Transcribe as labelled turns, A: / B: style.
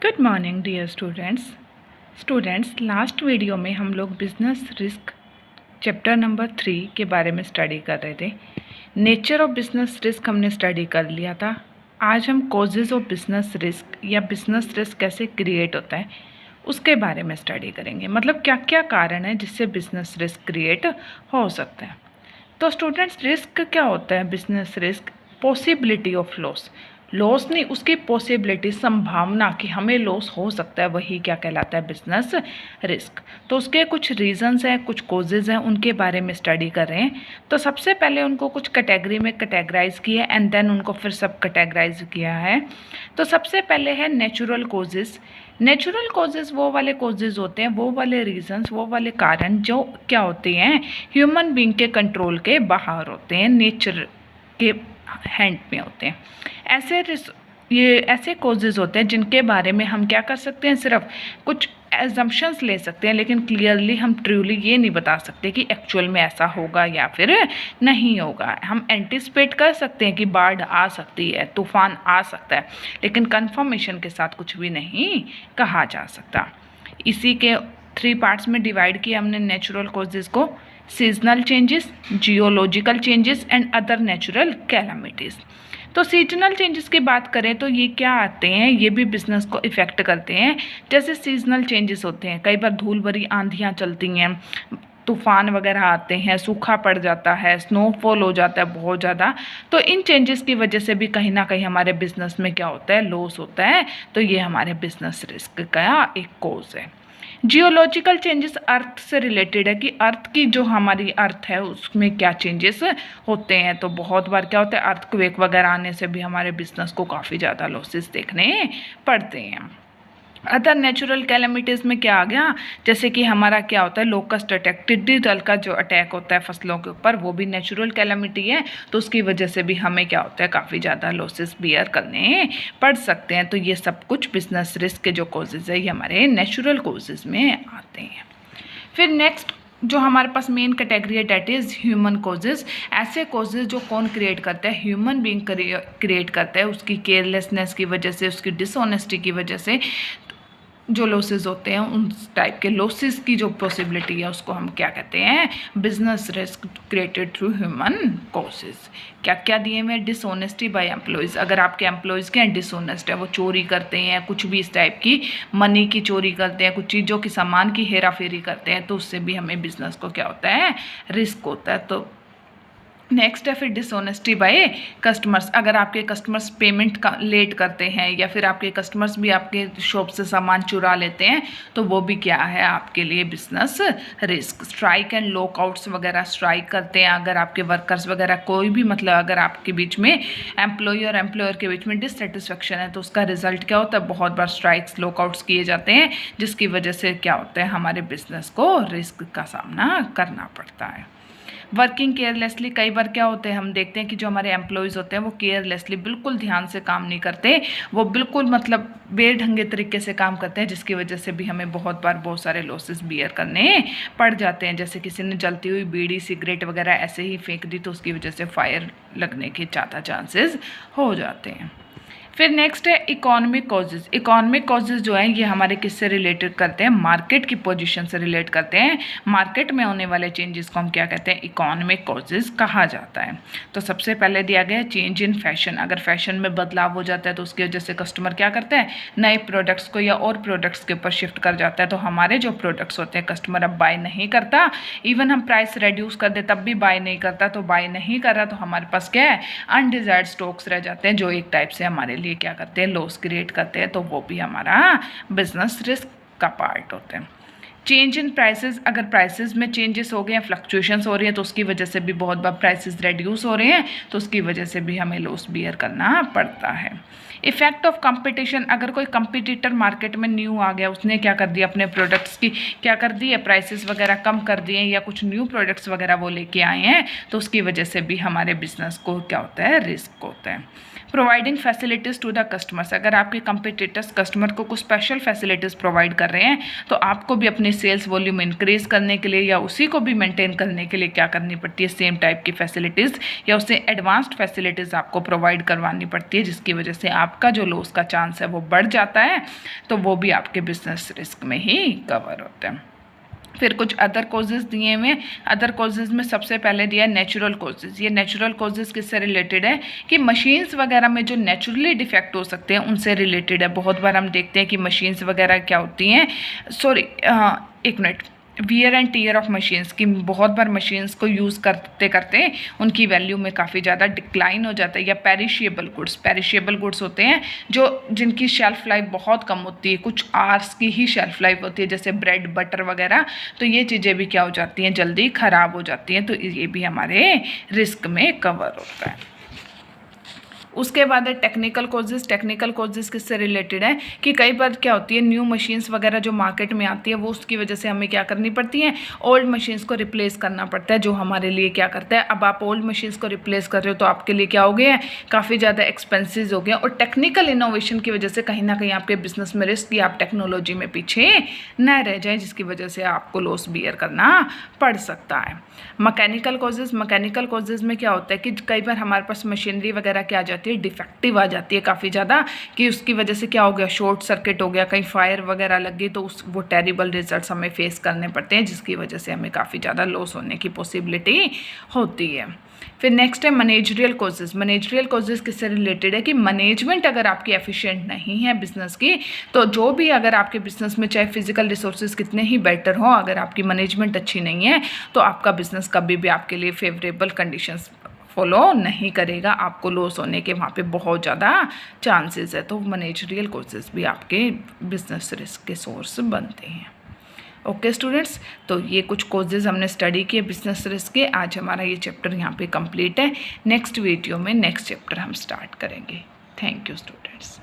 A: Good morning dear students last video में हम लोग बिजनेस रिस्क चैप्टर नंबर 3 के बारे में स्टडी कर रहे थे। नेचर ऑफ बिजनेस रिस्क हमने स्टडी कर लिया था। आज हम कॉजेज़ ऑफ बिजनेस रिस्क या बिजनेस रिस्क कैसे क्रिएट होता है उसके बारे में स्टडी करेंगे। मतलब क्या क्या कारण है जिससे बिजनेस रिस्क क्रिएट हो सकता है। तो स्टूडेंट्स, रिस्क क्या होता है? Business risk possibility of loss नहीं, उसकी पॉसिबिलिटी, संभावना कि हमें लॉस हो सकता है, वही क्या कहलाता है? Business risk. तो उसके कुछ रीजंस हैं, कुछ कॉजेज हैं, उनके बारे में स्टडी कर रहे हैं। तो सबसे पहले उनको कुछ कैटेगरी में कैटेगराइज किया एंड देन उनको फिर सब कैटेगराइज किया है। तो सबसे पहले है नेचुरल कॉजेज। नेचुरल कॉजेज वो वाले कॉजेज होते हैं, वो वाले रीजंस, वो वाले कारण जो क्या होते हैं, ह्यूमन बीइंग के कंट्रोल के बाहर होते हैं, नेचर के हैंड में होते हैं। ये ऐसे कॉजेज होते हैं जिनके बारे में हम क्या कर सकते हैं, सिर्फ कुछ एजम्पशंस ले सकते हैं, लेकिन क्लियरली हम ट्रूली ये नहीं बता सकते कि एक्चुअल में ऐसा होगा या फिर नहीं होगा। हम एंटिसिपेट कर सकते हैं कि बाढ़ आ सकती है, तूफान आ सकता है, लेकिन कंफर्मेशन के साथ कुछ भी नहीं कहा जा सकता। इसी के 3 पार्ट्स में डिवाइड किया हमने नेचुरल कॉजेज को: seasonal changes, geological changes and other natural calamities. तो सीजनल चेंजेस की बात करें तो ये क्या आते हैं, ये भी बिजनेस को इफ़ेक्ट करते हैं। जैसे सीजनल चेंजेस होते हैं, कई बार धूल भरी आंधियाँ चलती हैं, तूफान वगैरह आते हैं, सूखा पड़ जाता है, स्नोफॉल हो जाता है बहुत ज़्यादा। तो इन चेंजेस की वजह से भी कहीं ना कहीं हमारे बिजनेस में क्या होता है, लॉस होता है। तो ये हमारे बिजनेस रिस्क का एक कोज है। जियोलॉजिकल चेंजेस अर्थ से रिलेटेड है कि अर्थ की जो हमारी अर्थ है उसमें क्या चेंजेस होते हैं। तो बहुत बार क्या होता है, अर्थक्वेक वगैरह आने से भी हमारे बिजनेस को काफ़ी ज़्यादा लॉसेस देखने पड़ते हैं। अदर नेचुरल कैलेमिटीज़ में क्या आ गया, जैसे कि हमारा क्या होता है, लोकस्ट अटैक, टिड्डी दल का जो अटैक होता है फसलों के ऊपर, वो भी नेचुरल कैलेमिटी है। तो उसकी वजह से भी हमें क्या होता है, काफ़ी ज़्यादा लॉसेस बियर करने पड़ सकते हैं। तो ये सब कुछ बिजनेस रिस्क के जो कॉजेज़ है ये हमारे नेचुरल कॉजेज़ में आते हैं। फिर नेक्स्ट जो हमारे पास मेन कैटेगरी है, डेट इज़ ह्यूमन कॉजेज़। ऐसे कॉजेज़ जो कौन क्रिएट करता है, ह्यूमन बीइंग क्रिएट करता है, उसकी केयरलेसनेस की वजह से, उसकी डिसऑनेस्टी की वजह से जो लॉसेस होते हैं, उन टाइप के लॉसेस की जो पॉसिबिलिटी है उसको हम क्या कहते हैं, business risk created through human causes. क्या क्या दिए हुए? Dishonesty by employees. अगर आपके एम्प्लॉयज़ क्या डिसऑनेस्ट है, वो चोरी करते हैं, कुछ भी इस टाइप की मनी की चोरी करते हैं, कुछ चीज़ों की सामान की हेरा फेरी करते हैं, तो उससे भी हमें बिजनेस को क्या होता है, रिस्क होता है। तो नेक्स्ट है फिर डिसऑनेस्टी बाय कस्टमर्स। अगर आपके कस्टमर्स पेमेंट का लेट करते हैं या फिर आपके कस्टमर्स भी आपके शॉप से सामान चुरा लेते हैं, तो वो भी क्या है आपके लिए business risk. Strike and lockouts वगैरह, स्ट्राइक करते हैं अगर आपके वर्कर्स वगैरह, कोई भी मतलब अगर आपके बीच में एम्प्लॉय और एम्प्लॉयर के बीच में डिससेटिस्फेक्शन है, तो उसका रिजल्ट क्या होता है, बहुत बार स्ट्राइक्स, लॉकआउट्स किए जाते हैं, जिसकी वजह से क्या होता है, हमारे बिजनेस को रिस्क का सामना करना पड़ता है। वर्किंग केयरलेसली, कई बार क्या होते हैं, हम देखते हैं कि जो हमारे एम्प्लॉयज़ होते हैं वो केयरलेसली, बिल्कुल ध्यान से काम नहीं करते, वो बिल्कुल मतलब बेढंगे तरीके से काम करते हैं, जिसकी वजह से भी हमें बहुत बार बहुत सारे लॉसेस बियर करने पड़ जाते हैं। जैसे किसी ने जलती हुई बीड़ी, सिगरेट वगैरह ऐसे ही फेंक दी, तो उसकी वजह से फायर लगने के ज़्यादा चांसेस हो जाते हैं। फिर नेक्स्ट है इकोनॉमिक कॉजेज़। इकोनॉमिक कॉजेज़ जो हैं ये हमारे किससे रिलेटेड करते हैं, मार्केट की पोजीशन से रिलेट करते हैं। मार्केट में होने वाले चेंजेस को हम क्या कहते हैं, इकोनॉमिक कॉजेज़ कहा जाता है। तो सबसे पहले दिया गया है चेंज इन फैशन। अगर फैशन में बदलाव हो जाता है तो उसकी वजह से कस्टमर क्या करता है, नए प्रोडक्ट्स को या और प्रोडक्ट्स के ऊपर शिफ्ट कर जाता है। तो हमारे जो प्रोडक्ट्स होते हैं कस्टमर अब बाय नहीं करता, इवन हम प्राइस रिड्यूस कर दे तब भी बाय नहीं करता। तो बाय नहीं कर रहा तो हमारे पास क्या है, अनडिजायर्ड स्टॉक्स रह जाते हैं, जो एक टाइप से हमारे लिए क्या करते हैं, लॉस क्रिएट करते हैं। तो वो भी हमारा बिजनेस रिस्क का पार्ट होते हैं। चेंज इन प्राइसेस, अगर प्राइसेस में चेंजेस हो गए हैं, फ्लक्चुएशंस हो रही है, तो उसकी वजह से भी बहुत बार प्राइसेस रेड्यूस हो रहे हैं, तो उसकी वजह से भी हमें लॉस बियर करना पड़ता है। इफेक्ट ऑफ कंपटीशन, अगर कोई कंपटीटर मार्केट में न्यू आ गया, उसने क्या कर दिया, अपने प्रोडक्ट्स की क्या कर दी है, प्राइसेस वगैरह कम कर दिए, या कुछ न्यू प्रोडक्ट्स वगैरह वो लेके आए हैं, तो उसकी वजह से भी हमारे बिजनेस को क्या होता है, रिस्क होता है। Providing facilities to the customers, अगर आपके कंपटीटर्स कस्टमर को कुछ स्पेशल फैसिलिटीज़ प्रोवाइड कर रहे हैं, तो आपको भी अपनी अपनी सेल्स वॉल्यूम इंक्रीज़ करने के लिए या उसी को भी मेंटेन करने के लिए क्या करनी पड़ती है, सेम टाइप की फैसिलिटीज़ या उससे एडवांस्ड फैसिलिटीज़ आपको प्रोवाइड करवानी पड़ती है, जिसकी वजह से आपका जो लॉस का चांस है वो बढ़ जाता है। तो वो भी आपके बिजनेस रिस्क में ही कवर होते हैं। फिर कुछ अदर कॉजेज़ दिए हुए हैं। अदर कॉजेज़ में सबसे पहले दिया है नेचुरल कॉजेज़। ये नेचुरल कॉजेज़ किससे रिलेटेड है कि मशीन्स वगैरह में जो नेचुरली डिफेक्ट हो सकते हैं उनसे रिलेटेड है। बहुत बार हम देखते हैं कि मशीन्स वगैरह क्या होती हैं, एक minute, wear and tear of machines की बहुत बार मशीन्स को यूज़ करते करते उनकी वैल्यू में काफ़ी ज़्यादा डिक्लाइन हो जाता है। या पेरिशेबल गुड्स होते हैं जिनकी शेल्फ़ लाइफ बहुत कम होती है, कुछ आवर्स की ही शेल्फ़ लाइफ होती है, जैसे ब्रेड बटर वगैरह। तो ये चीज़ें भी क्या हो जाती हैं, जल्दी ख़राब हो जाती हैं। तो ये भी हमारे रिस्क में कवर होता है। उसके बाद है टेक्निकल कॉजेज़। टेक्निकल कॉजेज़ किससे रिलेटेड है कि कई बार क्या होती है, न्यू मशीन्स वगैरह जो मार्केट में आती है वो उसकी वजह से हमें क्या करनी पड़ती है, ओल्ड मशीन्स को रिप्लेस करना पड़ता है, जो हमारे लिए क्या करता है, अब आप ओल्ड मशीन्स को रिप्लेस कर रहे हो तो आपके लिए क्या हो गया है, काफ़ी ज़्यादा एक्सपेंसिव हो गया। और टेक्निकल इनोवेशन की वजह से कहीं ना कहीं आपके बिजनेस में रिस्क या आप टेक्नोलॉजी में पीछे न रह जाए, जिसकी वजह से आपको लॉस बियर करना पड़ सकता है। मैकेनिकल कॉजेज़ में क्या होता है कि कई बार हमारे पास मशीनरी वगैरह क्या आ जाती है, डिफेक्टिव आ जाती है काफ़ी ज़्यादा, कि उसकी वजह से क्या हो गया, शॉर्ट सर्किट हो गया, कहीं फायर वगैरह लग गई, तो वो टेरिबल रिजल्ट्स हमें फेस करने पड़ते हैं, जिसकी वजह से हमें काफ़ी ज़्यादा लॉस होने की पॉसिबिलिटी होती है। फिर नेक्स्ट है मैनेजरियल कॉजेज़। मैनेजरियल कॉजेज़ किससे रिलेटेड है कि मैनेजमेंट अगर आपकी एफिशिएंट नहीं है बिजनेस की, तो जो भी अगर आपके बिजनेस में चाहे फिजिकल रिसोर्सेज कितने ही बेटर हो, अगर आपकी मैनेजमेंट अच्छी नहीं है तो आपका बिजनेस कभी भी आपके लिए फेवरेबल कंडीशंस फॉलो नहीं करेगा, आपको लॉस होने के वहाँ पे बहुत ज़्यादा चांसेस है। तो मैनेजरियल कॉजेज़ भी आपके बिजनेस रिस्क के सोर्स बनते हैं। ओके स्टूडेंट्स, तो ये कुछ कॉजेज़ हमने स्टडी किए बिजनेस रिस्क के। आज हमारा ये चैप्टर यहाँ पे कंप्लीट है। नेक्स्ट वीडियो में नेक्स्ट चैप्टर हम स्टार्ट करेंगे। Thank you students.